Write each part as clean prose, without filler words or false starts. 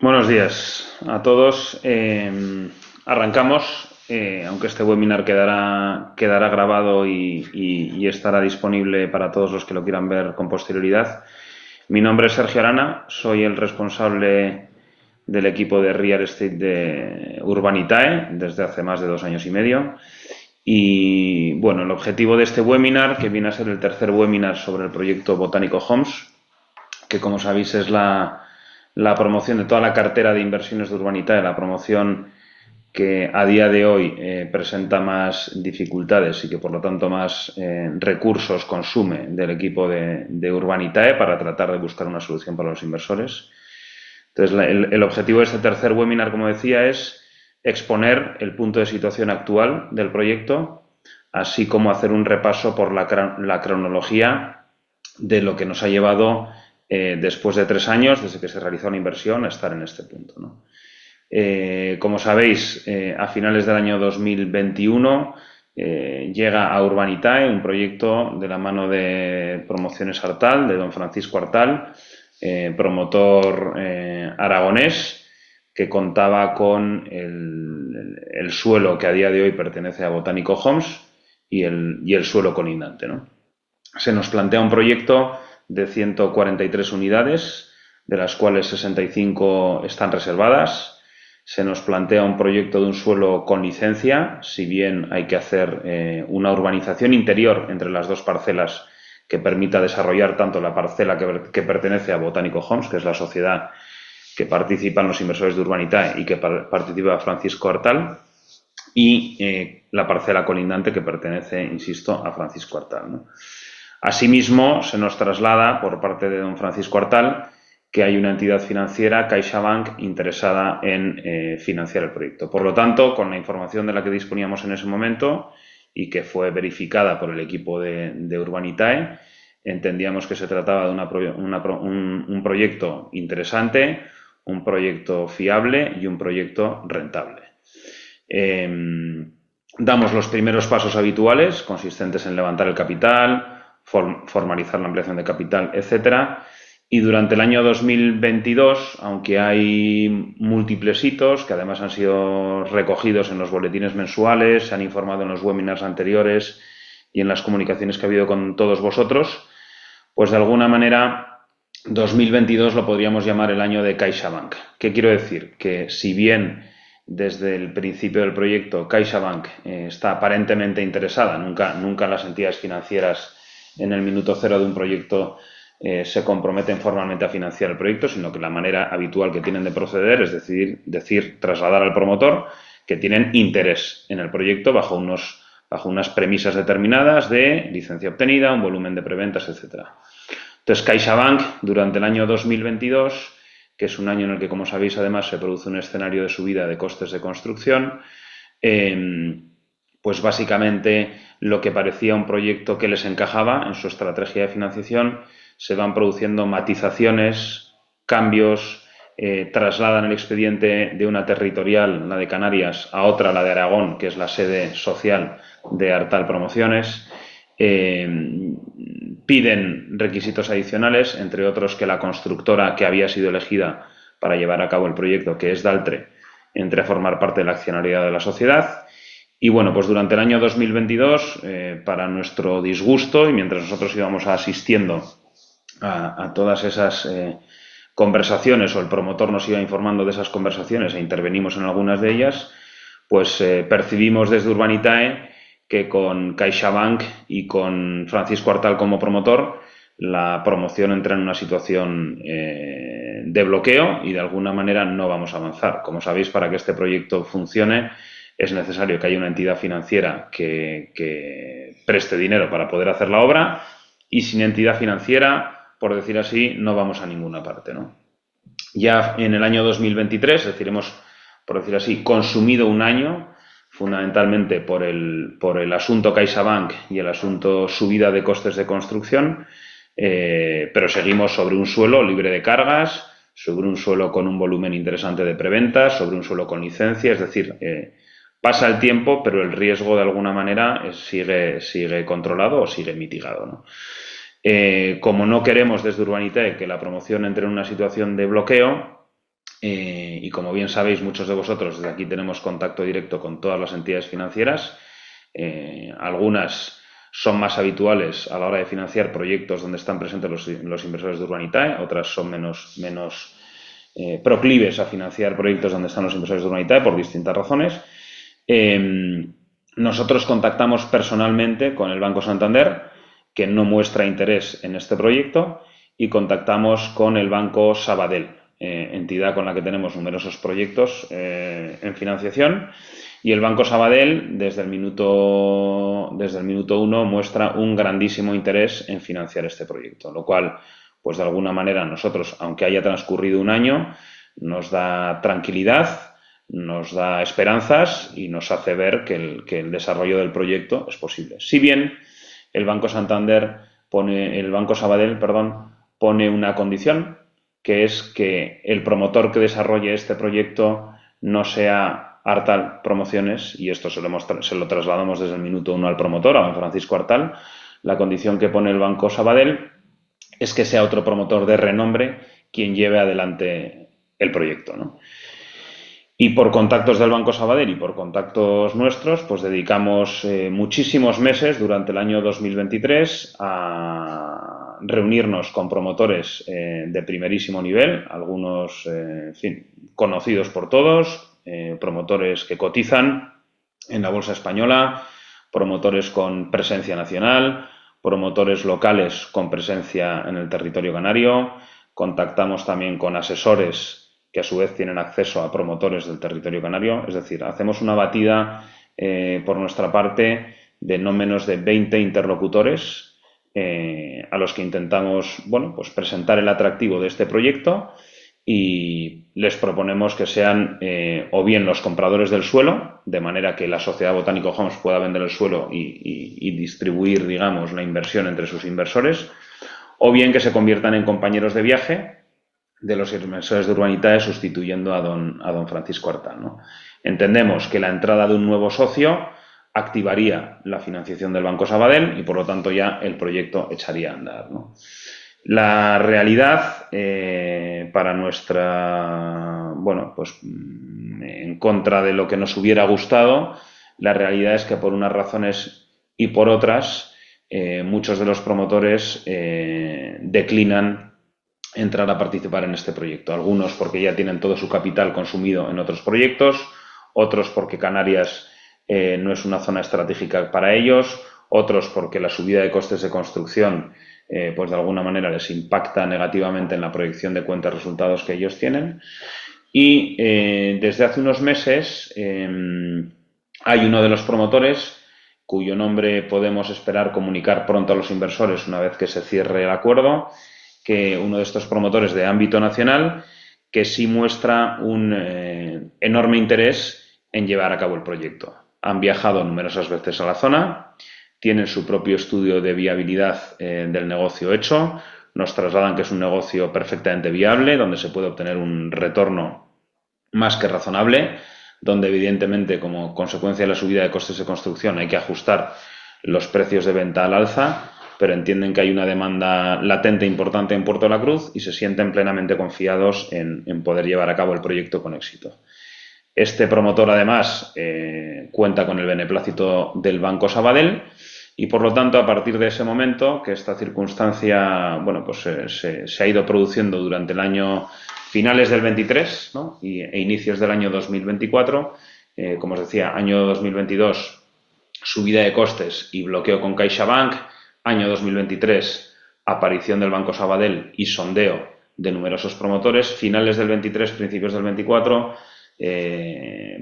Buenos días a todos. Arrancamos, aunque este webinar quedará grabado y estará disponible para todos los que lo quieran ver con posterioridad. Mi nombre es Sergio Arana, soy el responsable del equipo de Real Estate de Urbanitae desde hace más de 2 años y medio. Y bueno, el objetivo de este webinar, que viene a ser el tercer webinar sobre el proyecto Botánico Homes, que como sabéis es la promoción de toda la cartera de inversiones de Urbanitae, la promoción que a día de hoy presenta más dificultades y que por lo tanto más recursos consume del equipo de Urbanitae para tratar de buscar una solución para los inversores. Entonces, el objetivo de este tercer webinar, como decía, es exponer el punto de situación actual del proyecto, así como hacer un repaso por la cronología de lo que nos ha llevado después de 3 años, desde que se realizó la inversión, a estar en este punto, ¿no? Como sabéis, a finales del año 2021 llega a Urbanitae un proyecto de la mano de Promociones Artal, de don Francisco Artal, promotor aragonés, que contaba con el suelo que a día de hoy pertenece a Botánico Homes y el suelo colindante, ¿no? Se nos plantea un proyecto de 143 unidades, de las cuales 65 están reservadas. Se nos plantea un proyecto de un suelo con licencia, si bien hay que hacer una urbanización interior entre las dos parcelas que permita desarrollar tanto la parcela que pertenece a Botánico Homes, que es la sociedad que participan los inversores de Urbanitae y que participa Francisco Artal, y la parcela colindante que pertenece, insisto, a Francisco Artal, ¿no? Asimismo, se nos traslada por parte de don Francisco Artal que hay una entidad financiera, CaixaBank, interesada en financiar el proyecto. Por lo tanto, con la información de la que disponíamos en ese momento y que fue verificada por el equipo de Urbanitae, entendíamos que se trataba de un proyecto interesante, un proyecto fiable y un proyecto rentable. Damos los primeros pasos habituales, consistentes en levantar el capital, formalizar la ampliación de capital, etcétera. Y durante el año 2022, aunque hay múltiples hitos que además han sido recogidos en los boletines mensuales, se han informado en los webinars anteriores y en las comunicaciones que ha habido con todos vosotros, pues de alguna manera 2022 lo podríamos llamar el año de CaixaBank. ¿Qué quiero decir? Que si bien desde el principio del proyecto CaixaBank está aparentemente interesada, nunca las entidades financieras en el minuto cero de un proyecto se comprometen formalmente a financiar el proyecto, sino que la manera habitual que tienen de proceder es decir, trasladar al promotor que tienen interés en el proyecto bajo unas premisas determinadas de licencia obtenida, un volumen de preventas, etcétera. Entonces, CaixaBank, durante el año 2022, que es un año en el que, como sabéis, además se produce un escenario de subida de costes de construcción, pues básicamente lo que parecía un proyecto que les encajaba en su estrategia de financiación, se van produciendo matizaciones, cambios, trasladan el expediente de una territorial, la de Canarias, a otra, la de Aragón, que es la sede social de Artal Promociones. Piden requisitos adicionales, entre otros que la constructora que había sido elegida para llevar a cabo el proyecto, que es Daltre, entre a formar parte de la accionariedad de la sociedad. Y bueno, pues durante el año 2022, para nuestro disgusto, y mientras nosotros íbamos asistiendo a todas esas conversaciones, o el promotor nos iba informando de esas conversaciones e intervenimos en algunas de ellas, pues percibimos desde Urbanitae que con CaixaBank y con Francisco Artal como promotor, la promoción entra en una situación de bloqueo y de alguna manera no vamos a avanzar. Como sabéis, para que este proyecto funcione es necesario que haya una entidad financiera que preste dinero para poder hacer la obra, y sin entidad financiera, por decir así, no vamos a ninguna parte, ¿no? Ya en el año 2023, es decir, hemos, por decir así, consumido un año, fundamentalmente por el asunto CaixaBank y el asunto subida de costes de construcción, pero seguimos sobre un suelo libre de cargas, sobre un suelo con un volumen interesante de preventas, sobre un suelo con licencia, es decir, pasa el tiempo, pero el riesgo de alguna manera sigue controlado o sigue mitigado, ¿no? Como no queremos desde Urbanitae que la promoción entre en una situación de bloqueo, y como bien sabéis muchos de vosotros, desde aquí tenemos contacto directo con todas las entidades financieras. Algunas son más habituales a la hora de financiar proyectos donde están presentes los inversores de Urbanitae, otras son menos proclives a financiar proyectos donde están los inversores de Urbanitae por distintas razones. Nosotros contactamos personalmente con el Banco Santander, que no muestra interés en este proyecto, y contactamos con el Banco Sabadell, entidad con la que tenemos numerosos proyectos en financiación. Y el Banco Sabadell, desde el minuto uno, muestra un grandísimo interés en financiar este proyecto, lo cual, pues de alguna manera, nosotros, aunque haya transcurrido un año, nos da tranquilidad, nos da esperanzas y nos hace ver que el desarrollo del proyecto es posible. Si bien el Banco Sabadell, pone una condición, que es que el promotor que desarrolle este proyecto no sea Artal Promociones, y esto se lo trasladamos desde el minuto uno al promotor, a don Francisco Artal. La condición que pone el Banco Sabadell es que sea otro promotor de renombre quien lleve adelante el proyecto, ¿no? Y por contactos del Banco Sabadell y por contactos nuestros, pues dedicamos muchísimos meses durante el año 2023 a reunirnos con promotores de primerísimo nivel, algunos, en fin, conocidos por todos, promotores que cotizan en la Bolsa Española, promotores con presencia nacional, promotores locales con presencia en el territorio canario. Contactamos también con asesores que a su vez tienen acceso a promotores del territorio canario. Es decir, hacemos una batida por nuestra parte de no menos de 20 interlocutores a los que intentamos, bueno, pues presentar el atractivo de este proyecto, y les proponemos que sean o bien los compradores del suelo, de manera que la Sociedad Botánico Homes pueda vender el suelo y distribuir, digamos, la inversión entre sus inversores, o bien que se conviertan en compañeros de viaje de los inversores de Urbanitae, sustituyendo a don Francisco Artal, ¿no? Entendemos que la entrada de un nuevo socio activaría la financiación del Banco Sabadell y, por lo tanto, ya el proyecto echaría a andar, ¿no? La realidad, para nuestra, bueno, pues en contra de lo que nos hubiera gustado, la realidad es que por unas razones y por otras, muchos de los promotores declinan entrar a participar en este proyecto. Algunos porque ya tienen todo su capital consumido en otros proyectos, otros porque Canarias no es una zona estratégica para ellos, otros porque la subida de costes de construcción pues de alguna manera les impacta negativamente en la proyección de cuentas de resultados que ellos tienen. Y desde hace unos meses hay uno de los promotores cuyo nombre podemos esperar comunicar pronto a los inversores una vez que se cierre el acuerdo, que uno de estos promotores de ámbito nacional que sí muestra un enorme interés en llevar a cabo el proyecto. Han viajado numerosas veces a la zona, tienen su propio estudio de viabilidad del negocio hecho, nos trasladan que es un negocio perfectamente viable, donde se puede obtener un retorno más que razonable, donde evidentemente como consecuencia de la subida de costes de construcción hay que ajustar los precios de venta al alza, pero entienden que hay una demanda latente importante en Puerto de la Cruz y se sienten plenamente confiados en poder llevar a cabo el proyecto con éxito. Este promotor, además, cuenta con el beneplácito del Banco Sabadell y, por lo tanto, a partir de ese momento, que esta circunstancia, bueno, pues se ha ido produciendo durante el año finales del 23, ¿no? e inicios del año 2024, como os decía, año 2022, subida de costes y bloqueo con CaixaBank, año 2023, aparición del Banco Sabadell y sondeo de numerosos promotores, finales del 23, principios del 24,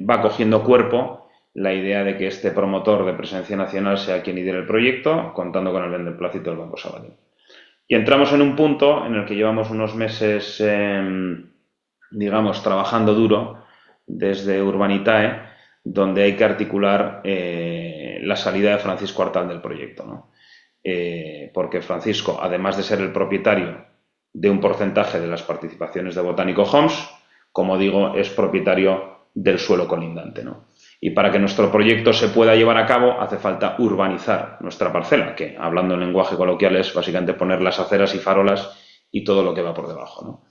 va cogiendo cuerpo la idea de que este promotor de presencia nacional sea quien lidere el proyecto, contando con el beneplácito del Banco Sabadell. Y entramos en un punto en el que llevamos unos meses, digamos, trabajando duro desde Urbanitae, donde hay que articular la salida de Francisco Artal del proyecto, ¿no? Porque Francisco, además de ser el propietario de un porcentaje de las participaciones de Botánico Homes, como digo, es propietario del suelo colindante, ¿no? Y para que nuestro proyecto se pueda llevar a cabo hace falta urbanizar nuestra parcela, que hablando en lenguaje coloquial es básicamente poner las aceras y farolas y todo lo que va por debajo, ¿no?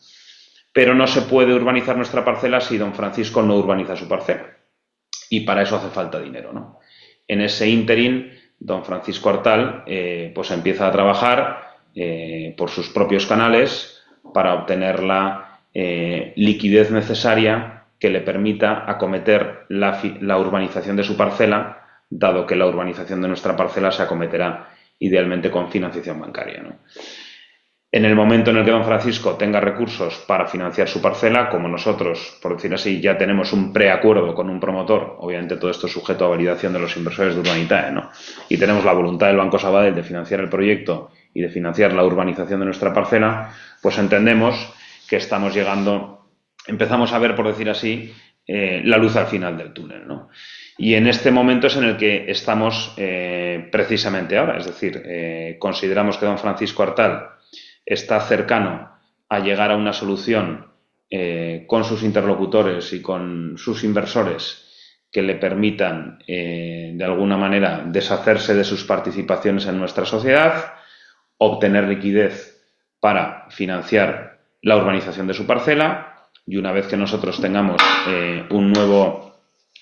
pero no se puede urbanizar nuestra parcela si don Francisco no urbaniza su parcela. Y para eso hace falta dinero, ¿no? En ese ínterin, don Francisco Artal pues empieza a trabajar por sus propios canales para obtener la liquidez necesaria que le permita acometer la urbanización de su parcela, dado que la urbanización de nuestra parcela se acometerá idealmente con financiación bancaria, ¿no? En el momento en el que don Francisco tenga recursos para financiar su parcela, como nosotros, por decir así, ya tenemos un preacuerdo con un promotor, obviamente todo esto es sujeto a validación de los inversores de Urbanitae, ¿no? Y tenemos la voluntad del Banco Sabadell de financiar el proyecto y de financiar la urbanización de nuestra parcela, pues entendemos que empezamos a ver, por decir así, la luz al final del túnel, ¿no? Y en este momento es en el que estamos precisamente ahora, es decir, consideramos que don Francisco Artal está cercano a llegar a una solución con sus interlocutores y con sus inversores que le permitan, de alguna manera, deshacerse de sus participaciones en nuestra sociedad, obtener liquidez para financiar la urbanización de su parcela, y una vez que nosotros tengamos un nuevo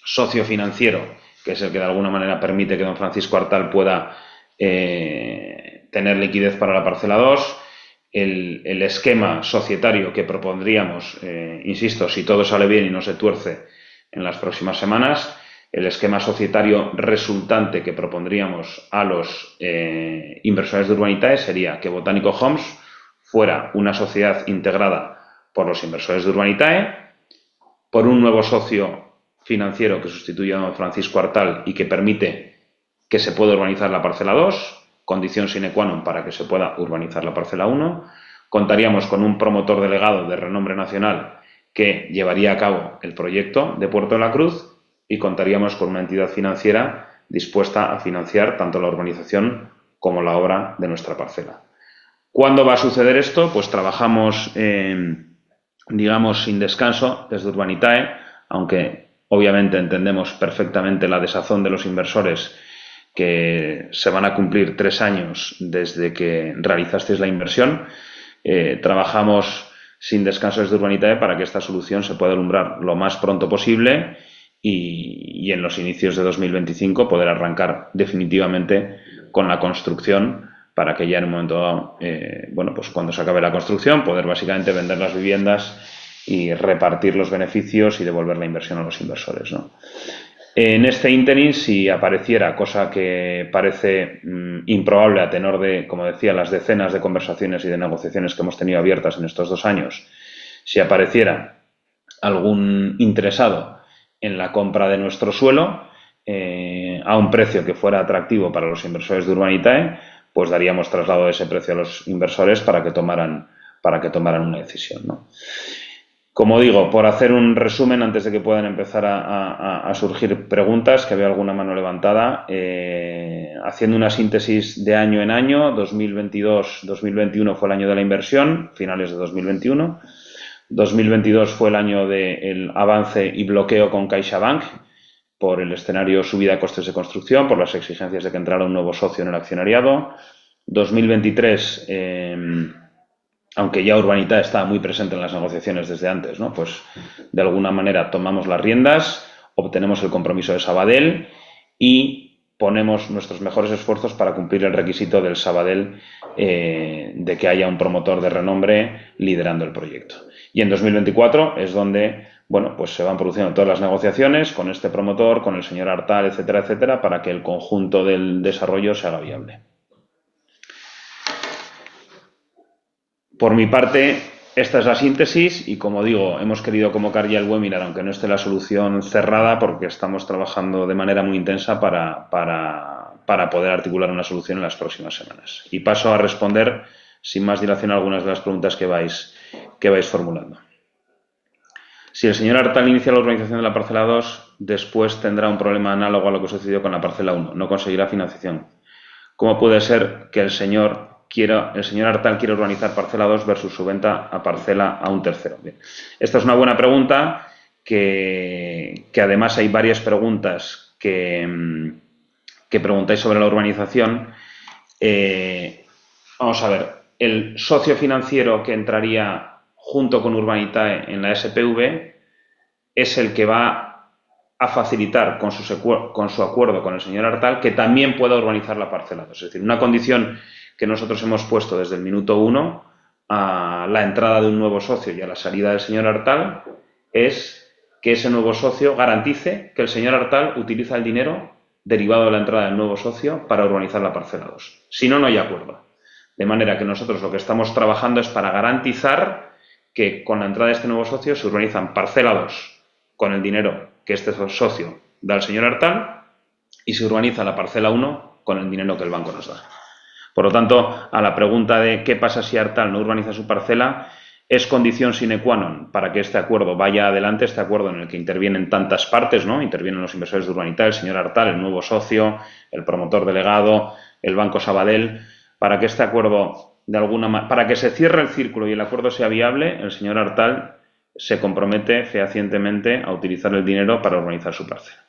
socio financiero, que es el que de alguna manera permite que don Francisco Artal pueda tener liquidez para la parcela 2, el esquema societario que propondríamos, insisto, si todo sale bien y no se tuerce en las próximas semanas, el esquema societario resultante que propondríamos a los inversores de Urbanitae sería que Botánico Homes fuera una sociedad integrada por los inversores de Urbanitae, por un nuevo socio financiero que sustituya a don Francisco Artal y que permite que se pueda urbanizar la parcela 2, condición sine qua non para que se pueda urbanizar la parcela 1. Contaríamos con un promotor delegado de renombre nacional que llevaría a cabo el proyecto de Puerto de la Cruz, y contaríamos con una entidad financiera dispuesta a financiar tanto la urbanización como la obra de nuestra parcela. ¿Cuándo va a suceder esto? Pues trabajamos, digamos, sin descanso desde Urbanitae, aunque obviamente entendemos perfectamente la desazón de los inversores, que se van a cumplir 3 años desde que realizasteis la inversión. Trabajamos sin descanso desde Urbanitae para que esta solución se pueda alumbrar lo más pronto posible y en los inicios de 2025 poder arrancar definitivamente con la construcción, para que ya en un momento dado, bueno, pues cuando se acabe la construcción, poder básicamente vender las viviendas y repartir los beneficios y devolver la inversión a los inversores, ¿no? En este ínterin, si apareciera, cosa que parece improbable a tenor de, como decía, las decenas de conversaciones y de negociaciones que hemos tenido abiertas en estos 2 años, si apareciera algún interesado en la compra de nuestro suelo a un precio que fuera atractivo para los inversores de Urbanitae, pues daríamos traslado de ese precio a los inversores para que tomaran una decisión, ¿no? Como digo, por hacer un resumen antes de que puedan empezar a surgir preguntas, que veo alguna mano levantada, haciendo una síntesis de año en año, 2022-2021 fue el año de la inversión, finales de 2021. 2022 fue el año del avance y bloqueo con CaixaBank por el escenario subida de costes de construcción, por las exigencias de que entrara un nuevo socio en el accionariado. 2023... aunque ya Urbanitae estaba muy presente en las negociaciones desde antes, ¿no? Pues de alguna manera tomamos las riendas, obtenemos el compromiso de Sabadell y ponemos nuestros mejores esfuerzos para cumplir el requisito del Sabadell de que haya un promotor de renombre liderando el proyecto. Y en 2024 es donde, bueno, pues se van produciendo todas las negociaciones con este promotor, con el señor Artal, etcétera, etcétera, para que el conjunto del desarrollo se haga viable. Por mi parte, esta es la síntesis y, como digo, hemos querido convocar ya el webinar, aunque no esté la solución cerrada, porque estamos trabajando de manera muy intensa para poder articular una solución en las próximas semanas. Y paso a responder, sin más dilación, algunas de las preguntas que vais formulando. Si el señor Artal inicia la urbanización de la parcela 2, después tendrá un problema análogo a lo que sucedió con la parcela 1, no conseguirá financiación. ¿Cómo puede ser que el señor Artal quiere urbanizar parcela 2 versus su venta a parcela a un tercero? Bien. Esta es una buena pregunta que además hay varias preguntas que preguntáis sobre la urbanización. Vamos a ver, el socio financiero que entraría junto con Urbanitae en la SPV, es el que va a facilitar con su acuerdo con el señor Artal que también pueda urbanizar la parcela 2. Es decir, una condición que nosotros hemos puesto desde el minuto 1 a la entrada de un nuevo socio y a la salida del señor Artal es que ese nuevo socio garantice que el señor Artal utiliza el dinero derivado de la entrada del nuevo socio para urbanizar la parcela 2. Si no, no hay acuerdo. De manera que nosotros lo que estamos trabajando es para garantizar que con la entrada de este nuevo socio se urbanizan parcela 2 con el dinero que este socio da al señor Artal y se urbaniza la parcela 1 con el dinero que el banco nos da. Por lo tanto, a la pregunta de qué pasa si Artal no urbaniza su parcela, es condición sine qua non para que este acuerdo vaya adelante, este acuerdo en el que intervienen tantas partes, ¿no? Intervienen los inversores de Urbanitae, el señor Artal, el nuevo socio, el promotor delegado, el Banco Sabadell, para que este acuerdo, de alguna manera, para que se cierre el círculo y el acuerdo sea viable, el señor Artal se compromete fehacientemente a utilizar el dinero para urbanizar su parcela.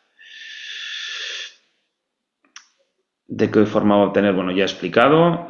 ¿De qué forma va a obtener? Bueno, ya he explicado.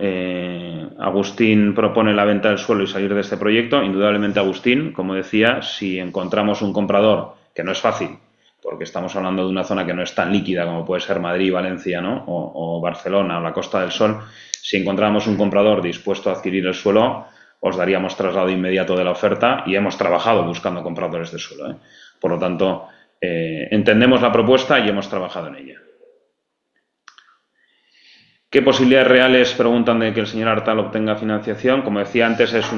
Agustín propone la venta del suelo y salir de este proyecto. Indudablemente, Agustín, como decía, si encontramos un comprador, que no es fácil, porque estamos hablando de una zona que no es tan líquida como puede ser Madrid, Valencia, ¿no? o Barcelona o la Costa del Sol, si encontramos un comprador dispuesto a adquirir el suelo, os daríamos traslado inmediato de la oferta y hemos trabajado buscando compradores de suelo, ¿eh? Por lo tanto, entendemos la propuesta y hemos trabajado en ella. ¿Qué posibilidades reales preguntan de que el señor Artal obtenga financiación? Como decía antes, es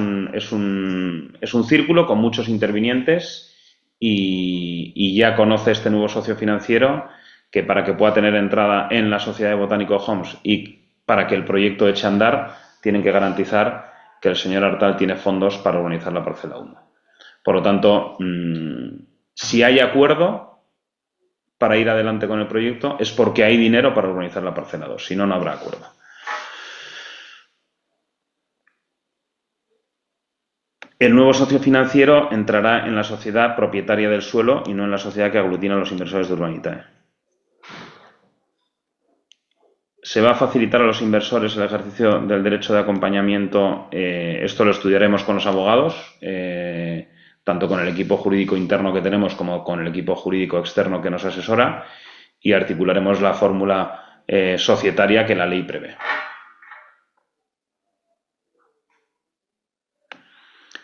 un círculo con muchos intervinientes y ya conoce este nuevo socio financiero que para que pueda tener entrada en la sociedad de Botánico Homes y para que el proyecto eche a andar, tienen que garantizar que el señor Artal tiene fondos para urbanizar la parcela 1. Por lo tanto, si hay acuerdo para ir adelante con el proyecto, es porque hay dinero para urbanizar la parcela 2, si no, no habrá acuerdo. El nuevo socio financiero entrará en la sociedad propietaria del suelo y no en la sociedad que aglutina a los inversores de Urbanitae. Se va a facilitar a los inversores el ejercicio del derecho de acompañamiento. Esto lo estudiaremos con los abogados, tanto con el equipo jurídico interno que tenemos como con el equipo jurídico externo que nos asesora, y articularemos la fórmula societaria que la ley prevé.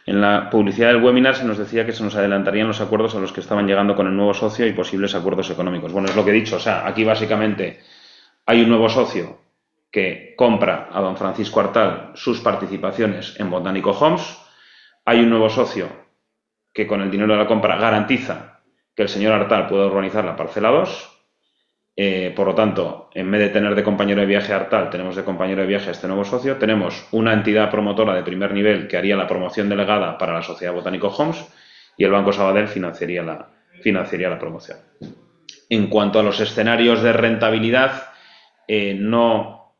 En la publicidad del webinar se nos decía que se nos adelantarían los acuerdos a los que estaban llegando con el nuevo socio y posibles acuerdos económicos. Bueno, es lo que he dicho, o sea, aquí básicamente hay un nuevo socio que compra a don Francisco Artal sus participaciones en Botánico Homes, hay un nuevo socio que con el dinero de la compra garantiza que el señor Artal pueda urbanizar la parcela 2, por lo tanto, en vez de tener de compañero de viaje a Artal, tenemos de compañero de viaje a este nuevo socio, tenemos una entidad promotora de primer nivel que haría la promoción delegada para la sociedad Botánico Homes y el Banco Sabadell financiaría la promoción. En cuanto a los escenarios de rentabilidad, no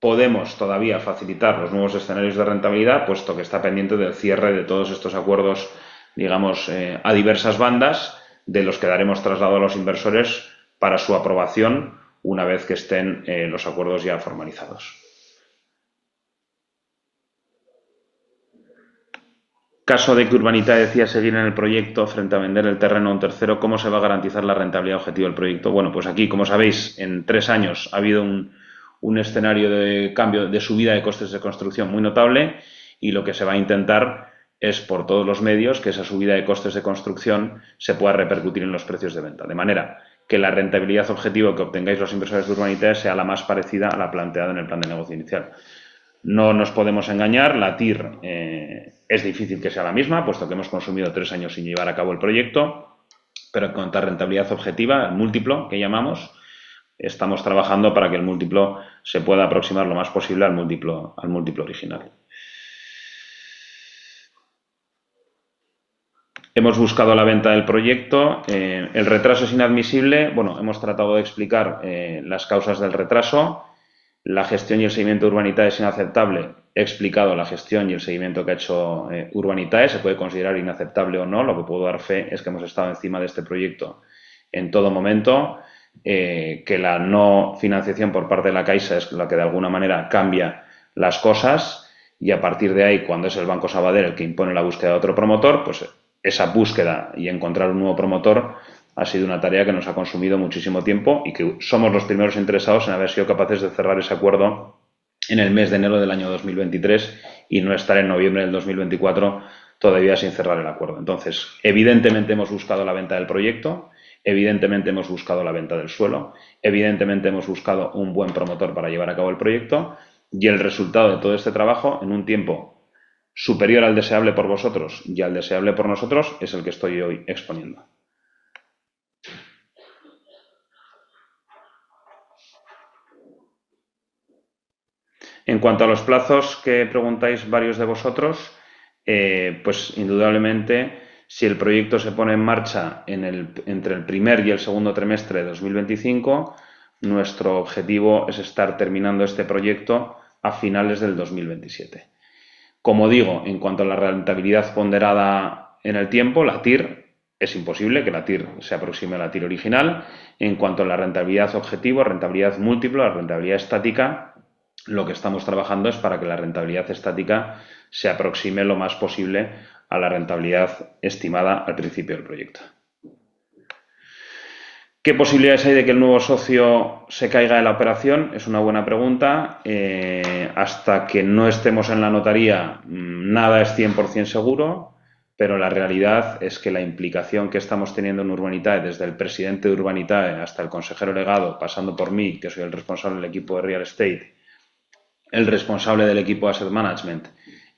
podemos todavía facilitar los nuevos escenarios de rentabilidad, puesto que está pendiente del cierre de todos estos acuerdos, digamos, a diversas bandas, de los que daremos traslado a los inversores para su aprobación una vez que estén los acuerdos ya formalizados. Caso de que Urbanitae decida seguir en el proyecto frente a vender el terreno a un tercero, ¿cómo se va a garantizar la rentabilidad objetiva del proyecto? Bueno, pues aquí, como sabéis, en 3 años ha habido un escenario de cambio, de subida de costes de construcción muy notable, y lo que se va a intentar es por todos los medios que esa subida de costes de construcción se pueda repercutir en los precios de venta, de manera que la rentabilidad objetiva que obtengáis los inversores de Urbanitae sea la más parecida a la planteada en el plan de negocio inicial. No nos podemos engañar, la TIR es difícil que sea la misma, puesto que hemos consumido 3 años sin llevar a cabo el proyecto, pero en cuanto a rentabilidad objetiva, el múltiplo que llamamos, estamos trabajando para que el múltiplo se pueda aproximar lo más posible al múltiplo original. Hemos buscado la venta del proyecto. El retraso es inadmisible. Bueno, hemos tratado de explicar las causas del retraso. La gestión y el seguimiento de Urbanitae es inaceptable. He explicado la gestión y el seguimiento que ha hecho Urbanitae. Se puede considerar inaceptable o no. Lo que puedo dar fe es que hemos estado encima de este proyecto en todo momento. Que la no financiación por parte de la Caixa es la que de alguna manera cambia las cosas. y a partir de ahí, cuando es el Banco Sabadell el que impone la búsqueda de otro promotor, pues esa búsqueda y encontrar un nuevo promotor ha sido una tarea que nos ha consumido muchísimo tiempo y que somos los primeros interesados en haber sido capaces de cerrar ese acuerdo en el mes de enero del año 2023 y no estar en noviembre del 2024 todavía sin cerrar el acuerdo. Entonces, evidentemente hemos buscado la venta del proyecto, evidentemente hemos buscado la venta del suelo, evidentemente hemos buscado un buen promotor para llevar a cabo el proyecto y el resultado de todo este trabajo en un tiempo superior al deseable por vosotros y al deseable por nosotros es el que estoy hoy exponiendo. En cuanto a los plazos que preguntáis varios de vosotros, pues indudablemente si el proyecto se pone en marcha entre el primer y el segundo trimestre de 2025, nuestro objetivo es estar terminando este proyecto a finales del 2027. Como digo, en cuanto a la rentabilidad ponderada en el tiempo, la TIR, es imposible que la TIR se aproxime a la TIR original. En cuanto a la rentabilidad objetivo, rentabilidad múltiplo, la rentabilidad estática, lo que estamos trabajando es para que la rentabilidad estática se aproxime lo más posible a la rentabilidad estimada al principio del proyecto. ¿Qué posibilidades hay de que el nuevo socio se caiga de la operación? Es una buena pregunta. Hasta que no estemos en la notaría, nada es 100% seguro, pero la realidad es que la implicación que estamos teniendo en Urbanitae, desde el presidente de Urbanitae hasta el consejero delegado, pasando por mí, que soy el responsable del equipo de Real Estate, el responsable del equipo de Asset Management,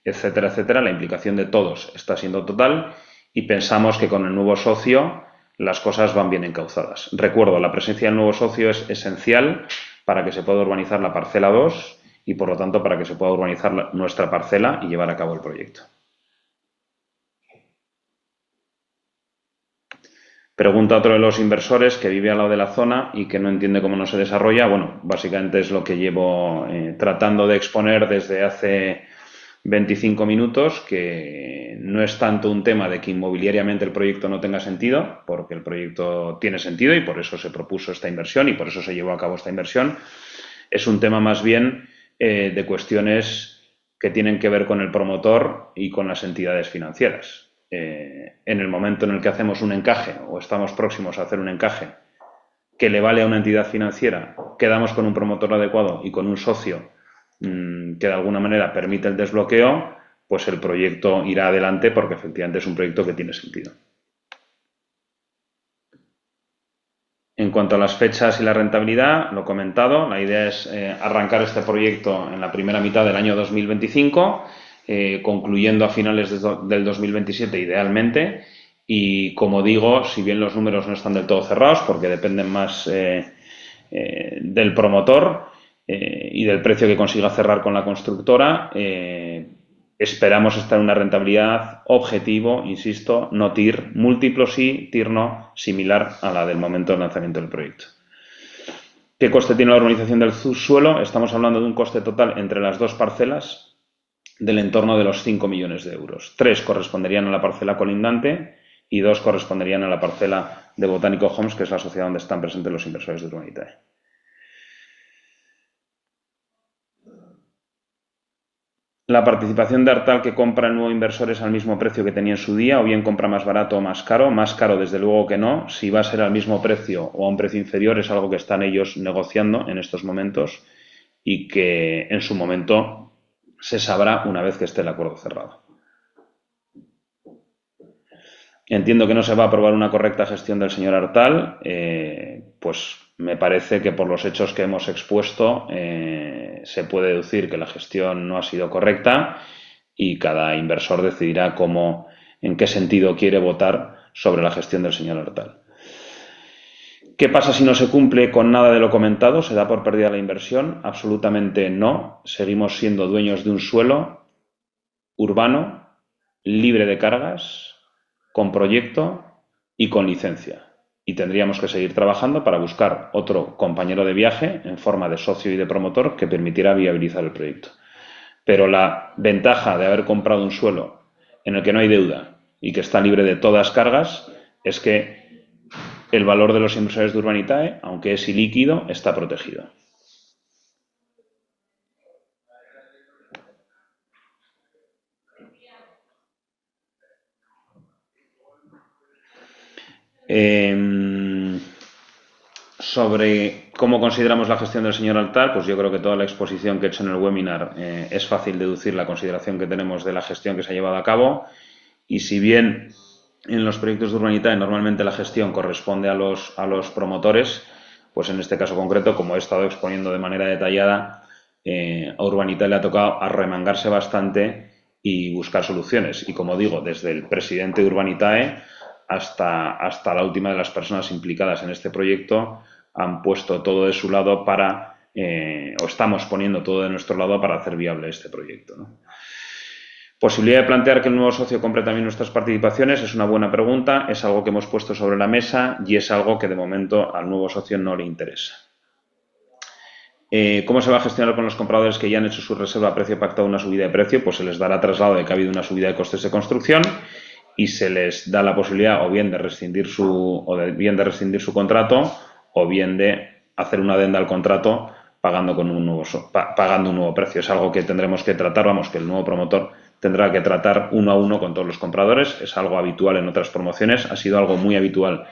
etcétera, etcétera, la implicación de todos está siendo total y pensamos que con el nuevo socio las cosas van bien encauzadas. Recuerdo, la presencia del nuevo socio es esencial para que se pueda urbanizar la parcela 2 y, por lo tanto, para que se pueda urbanizar nuestra parcela y llevar a cabo el proyecto. Pregunta otro de los inversores que vive al lado de la zona y que no entiende cómo no se desarrolla. Bueno, básicamente es lo que llevo tratando de exponer desde hace 25 minutos, que no es tanto un tema de que inmobiliariamente el proyecto no tenga sentido, porque el proyecto tiene sentido y por eso se propuso esta inversión y por eso se llevó a cabo esta inversión. Es un tema más bien de cuestiones que tienen que ver con el promotor y con las entidades financieras. En el momento en el que hacemos un encaje o estamos próximos a hacer un encaje que le vale a una entidad financiera, quedamos con un promotor adecuado y con un socio que de alguna manera permite el desbloqueo, pues el proyecto irá adelante porque efectivamente es un proyecto que tiene sentido. En cuanto a las fechas y la rentabilidad, lo he comentado, la idea es arrancar este proyecto en la primera mitad del año 2025, concluyendo a finales del 2027 idealmente, y como digo, si bien los números no están del todo cerrados porque dependen más del promotor y del precio que consiga cerrar con la constructora, esperamos estar en una rentabilidad objetivo, insisto, no TIR, múltiplo sí, TIR no, similar a la del momento del lanzamiento del proyecto. ¿Qué coste tiene la urbanización del subsuelo? Estamos hablando de un coste total entre las dos parcelas del entorno de los 5 millones de euros. 3 corresponderían a la parcela colindante y 2 corresponderían a la parcela de Botánico Homes, que es la sociedad donde están presentes los inversores de Urbanitae. La participación de Artal que compra el nuevo inversor es al mismo precio que tenía en su día, o bien compra más barato o más caro desde luego que no. Si va a ser al mismo precio o a un precio inferior es algo que están ellos negociando en estos momentos y que en su momento se sabrá una vez que esté el acuerdo cerrado. Entiendo que no se va a aprobar una correcta gestión del señor Artal, pues me parece que por los hechos que hemos expuesto se puede deducir que la gestión no ha sido correcta y cada inversor decidirá en qué sentido quiere votar sobre la gestión del señor Artal. ¿Qué pasa si no se cumple con nada de lo comentado? ¿Se da por perdida la inversión? Absolutamente no. Seguimos siendo dueños de un suelo urbano, libre de cargas, con proyecto y con licencia. Y tendríamos que seguir trabajando para buscar otro compañero de viaje en forma de socio y de promotor que permitiera viabilizar el proyecto. Pero la ventaja de haber comprado un suelo en el que no hay deuda y que está libre de todas cargas es que el valor de los inversores de Urbanitae, aunque es ilíquido, está protegido. Sobre cómo consideramos la gestión del señor Artal, pues yo creo que toda la exposición que he hecho en el webinar es fácil deducir la consideración que tenemos de la gestión que se ha llevado a cabo. Y si bien en los proyectos de Urbanitae normalmente la gestión corresponde a los promotores, pues en este caso concreto, como he estado exponiendo de manera detallada, a Urbanitae le ha tocado arremangarse bastante y buscar soluciones. Y como digo, desde el presidente de Urbanitae hasta la última de las personas implicadas en este proyecto han puesto todo de su lado o estamos poniendo todo de nuestro lado para hacer viable este proyecto, ¿no? Posibilidad de plantear que el nuevo socio compre también nuestras participaciones es una buena pregunta, es algo que hemos puesto sobre la mesa y es algo que de momento al nuevo socio no le interesa. ¿Cómo se va a gestionar con los compradores que ya han hecho su reserva a precio pactado una subida de precio? Pues se les dará traslado de que ha habido una subida de costes de construcción y se les da la posibilidad o bien de rescindir su contrato o bien de hacer una adenda al contrato pagando un nuevo precio. Es algo que tendremos que tratar, que el nuevo promotor tendrá que tratar uno a uno con todos los compradores. Es algo habitual en otras promociones, ha sido algo muy habitual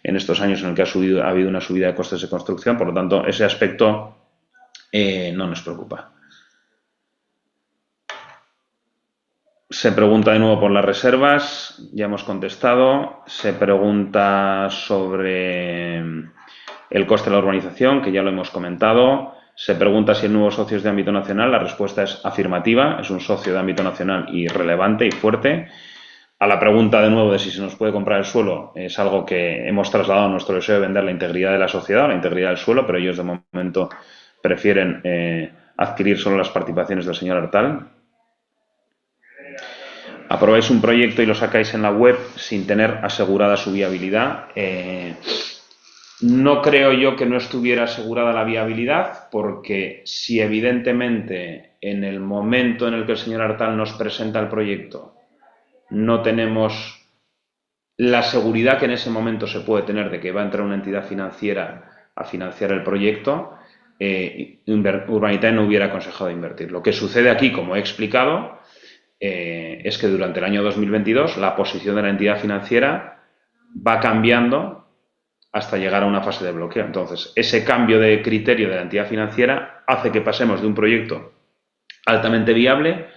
en estos años en el que ha habido una subida de costes de construcción, por lo tanto ese aspecto no nos preocupa. Se pregunta de nuevo por las reservas, ya hemos contestado. Se pregunta sobre el coste de la urbanización, que ya lo hemos comentado. Se pregunta si el nuevo socio es de ámbito nacional. La respuesta es afirmativa, es un socio de ámbito nacional y relevante y fuerte. A la pregunta de nuevo de si se nos puede comprar el suelo, es algo que hemos trasladado a nuestro deseo de vender la integridad de la sociedad, la integridad del suelo, pero ellos de momento prefieren adquirir solo las participaciones del señor Artal. Aprobáis un proyecto y lo sacáis en la web sin tener asegurada su viabilidad. No creo yo que no estuviera asegurada la viabilidad, porque si evidentemente en el momento en el que el señor Artal nos presenta el proyecto no tenemos la seguridad que en ese momento se puede tener de que va a entrar una entidad financiera a financiar el proyecto, Urbanitae no hubiera aconsejado invertir. Lo que sucede aquí, como he explicado, es que durante el año 2022 la posición de la entidad financiera va cambiando hasta llegar a una fase de bloqueo. Entonces, ese cambio de criterio de la entidad financiera hace que pasemos de un proyecto altamente viable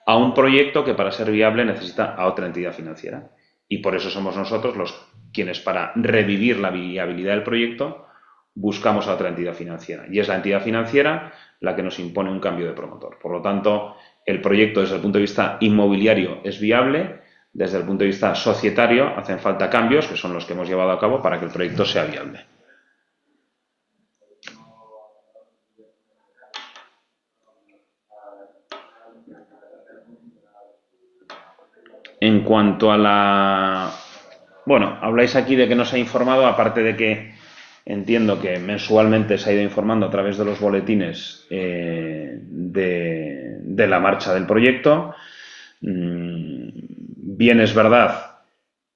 a un proyecto que para ser viable necesita a otra entidad financiera. Y por eso somos nosotros quienes, para revivir la viabilidad del proyecto, buscamos a otra entidad financiera. Y es la entidad financiera la que nos impone un cambio de promotor. Por lo tanto, el proyecto desde el punto de vista inmobiliario es viable, desde el punto de vista societario hacen falta cambios, que son los que hemos llevado a cabo para que el proyecto sea viable. En cuanto a la... Bueno, habláis aquí de que no se ha informado, aparte de que entiendo que mensualmente se ha ido informando a través de los boletines de la marcha del proyecto. Bien es verdad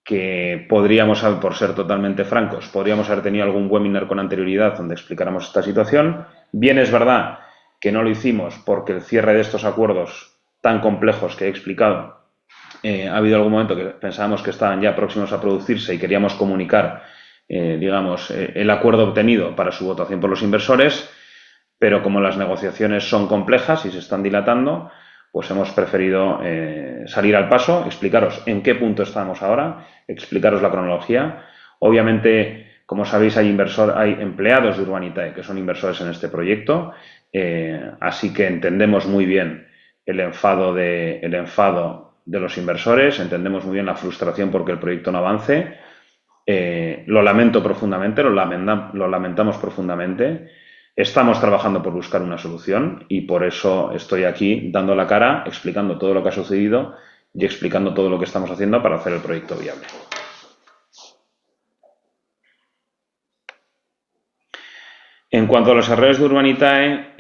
que podríamos, por ser totalmente francos, podríamos haber tenido algún webinar con anterioridad donde explicáramos esta situación. Bien es verdad que no lo hicimos porque el cierre de estos acuerdos tan complejos que he explicado, ha habido algún momento que pensábamos que estaban ya próximos a producirse y queríamos comunicar, el acuerdo obtenido para su votación por los inversores, pero como las negociaciones son complejas y se están dilatando, pues hemos preferido salir al paso, explicaros en qué punto estamos ahora, explicaros la cronología. Obviamente, como sabéis, hay empleados de Urbanitae que son inversores en este proyecto, así que entendemos muy bien el enfado de los inversores, entendemos muy bien la frustración porque el proyecto no avance. Lo lamento profundamente, lo lamentamos profundamente. Estamos trabajando por buscar una solución y por eso estoy aquí dando la cara, explicando todo lo que ha sucedido y explicando todo lo que estamos haciendo para hacer el proyecto viable. En cuanto a los errores de Urbanitae,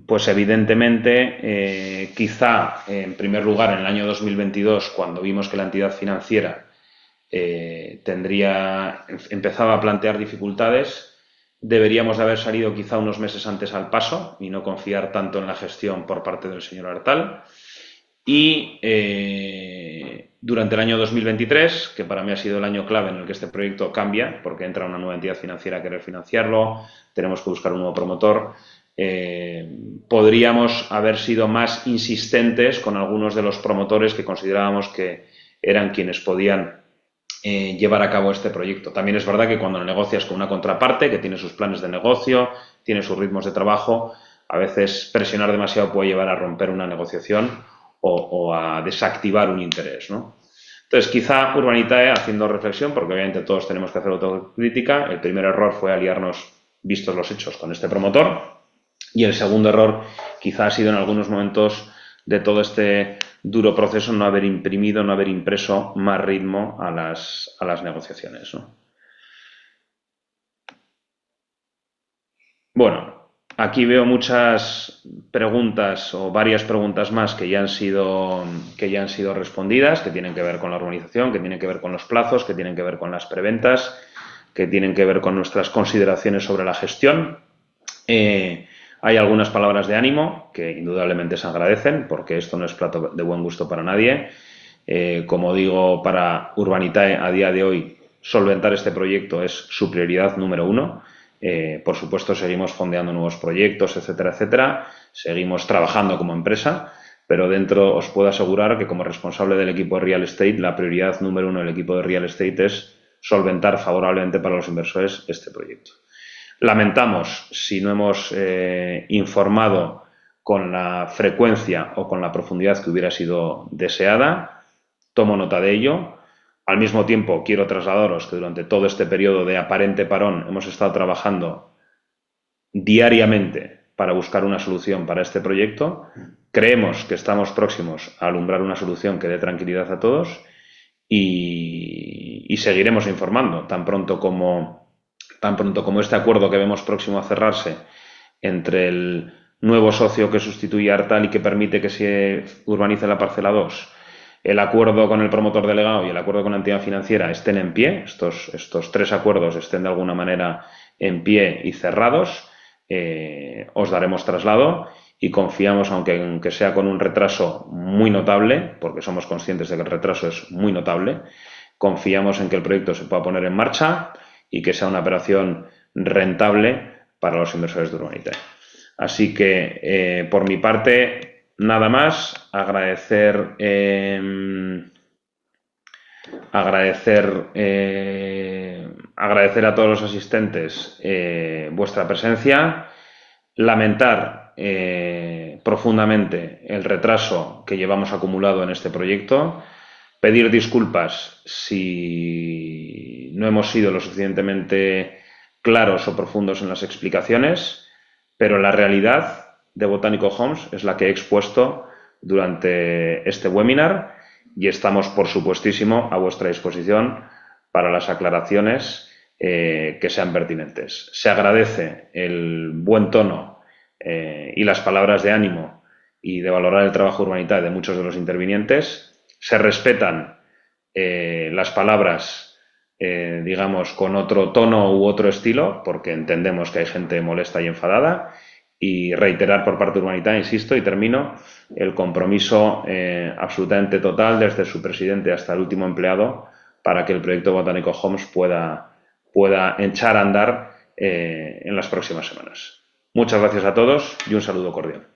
pues evidentemente, quizá en primer lugar en el año 2022, cuando vimos que la entidad financiera empezaba a plantear dificultades, deberíamos de haber salido quizá unos meses antes al paso y no confiar tanto en la gestión por parte del señor Artal. Y Durante el año 2023, que para mí ha sido el año clave en el que este proyecto cambia, porque entra una nueva entidad financiera a querer financiarlo, tenemos que buscar un nuevo promotor, podríamos haber sido más insistentes con algunos de los promotores que considerábamos que eran quienes podían llevar a cabo este proyecto. También es verdad que cuando negocias con una contraparte que tiene sus planes de negocio, tiene sus ritmos de trabajo, a veces presionar demasiado puede llevar a romper una negociación o a desactivar un interés, ¿no? Entonces, quizá Urbanitae, haciendo reflexión, porque obviamente todos tenemos que hacer autocrítica, el primer error fue aliarnos, vistos los hechos, con este promotor, y el segundo error quizá ha sido en algunos momentos de todo este duro proceso no haber imprimido, no haber impreso más ritmo a las negociaciones, ¿no? Bueno, aquí veo muchas preguntas o varias preguntas más que ya han sido respondidas, que tienen que ver con la organización, que tienen que ver con los plazos, que tienen que ver con las preventas, que tienen que ver con nuestras consideraciones sobre la gestión. Hay algunas palabras de ánimo que indudablemente se agradecen, porque esto no es plato de buen gusto para nadie. Como digo, para Urbanitae a día de hoy, solventar este proyecto es su prioridad número uno. Por supuesto, seguimos fondeando nuevos proyectos, etcétera, etcétera. Seguimos trabajando como empresa, pero dentro os puedo asegurar que como responsable del equipo de Real Estate, la prioridad número uno del equipo de Real Estate es solventar favorablemente para los inversores este proyecto. Lamentamos si no hemos informado con la frecuencia o con la profundidad que hubiera sido deseada. Tomo nota de ello. Al mismo tiempo, quiero trasladaros que durante todo este periodo de aparente parón hemos estado trabajando diariamente para buscar una solución para este proyecto. Creemos que estamos próximos a alumbrar una solución que dé tranquilidad a todos y seguiremos informando tan pronto como este acuerdo que vemos próximo a cerrarse entre el nuevo socio que sustituye a Artal y que permite que se urbanice la parcela 2, el acuerdo con el promotor delegado y el acuerdo con la entidad financiera estén en pie, estos tres acuerdos estén de alguna manera en pie y cerrados, os daremos traslado y confiamos, aunque sea con un retraso muy notable, porque somos conscientes de que el retraso es muy notable, confiamos en que el proyecto se pueda poner en marcha y que sea una operación rentable para los inversores de Urbanitae. Así que, por mi parte, nada más. Agradecer a todos los asistentes vuestra presencia. Lamentar profundamente el retraso que llevamos acumulado en este proyecto. Pedir disculpas si no hemos sido lo suficientemente claros o profundos en las explicaciones, pero la realidad de Botánico Homes es la que he expuesto durante este webinar y estamos, por supuestísimo, a vuestra disposición para las aclaraciones que sean pertinentes. Se agradece el buen tono y las palabras de ánimo y de valorar el trabajo urbanitario de muchos de los intervinientes. Se respetan las palabras, digamos, con otro tono u otro estilo, porque entendemos que hay gente molesta y enfadada, y reiterar por parte de Urbanitae, insisto, y termino, el compromiso absolutamente total desde su presidente hasta el último empleado para que el proyecto Botánico Homes pueda echar a andar en las próximas semanas. Muchas gracias a todos y un saludo cordial.